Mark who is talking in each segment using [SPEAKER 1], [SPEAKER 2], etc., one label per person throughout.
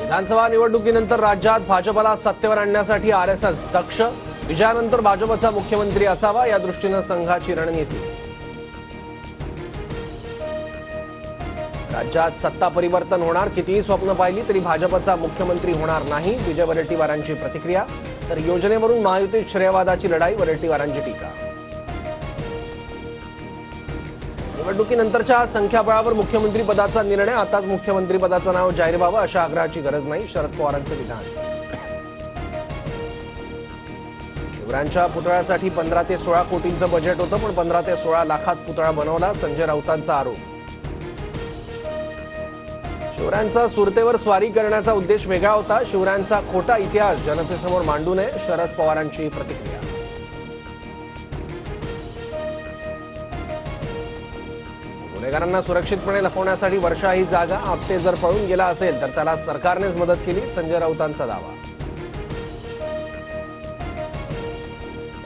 [SPEAKER 1] विधानसभा निवडणुकीनंतर राज्यात भाजपला सत्तेवर आणण्यासाठी आरएसएस दक्ष, विजयानंतर भाजपचा मुख्यमंत्री असावा या दृष्टीने संघाची रणनीती। राज्यात सत्ता परिवर्तन होणार, कितीही स्वप्न पाहिली तरी भाजपचा मुख्यमंत्री होणार नाही, विजय वडेट्टीवारांची प्रतिक्रिया। तर योजनेवरून महायुतीत श्रेयवादाची लढाई, वडेट्टीवारांची टीका। निवडणुकीनंतरच्या संख्याबळावर मुख्यमंत्री पदाचा निर्णय, आताच मुख्यमंत्री पदाचं नाव जाहीर व्हावं अशा आग्रहाची गरज नाही, शरद पवारांचं विधान। शिवरायांच्या पुतळ्यासाठी 15 ते 16 कोटींचं बजेट होतं, पण 15 ते 16 लाखात पुतळा बनवला, संजय राऊतांचा आरोप। शिवरायांचा सुरतेवर स्वारी करण्याचा उद्देश वेगळा होता, शिवरायांचा खोटा इतिहास जनतेसमोर मांडू नये, शरद पवारांची प्रतिक्रिया। गुन्हेगारांना सुरक्षितपणे लपवण्यासाठी वर्षा ही जागा, आपटे जर पळून गेला असेल तर त्याला सरकारनेच मदत केली, संजय राऊतांचा दावा।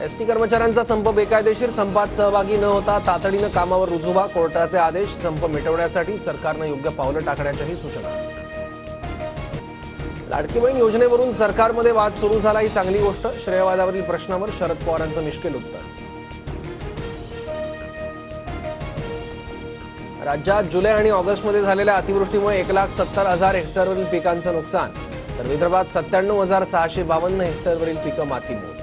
[SPEAKER 1] एसटी कर्मचाऱ्यांचा संप बेकायदेशीर, संपात सहभागी न होता तातडीनं कामावर रुजू व्हा, कोर्टाचे आदेश, संप मिटवण्यासाठी सरकारनं योग्य पावलं टाकण्याच्याही सूचना। लाडकी बहीण योजनेवरून सरकारमध्ये वाद सुरू झाला, ही चांगली गोष्ट, श्रेयवादावरील प्रश्नावर शरद पवारांचं मिश्किल उत्तर। राज्यात जुलै आणि ऑगस्टमध्ये झालेल्या अतिवृष्टीमुळे 1,70,000 हेक्टरवरील पिकांचं नुकसान, तर विदर्भात 97,652 हेक्टरवरील पिकं मातीमोल।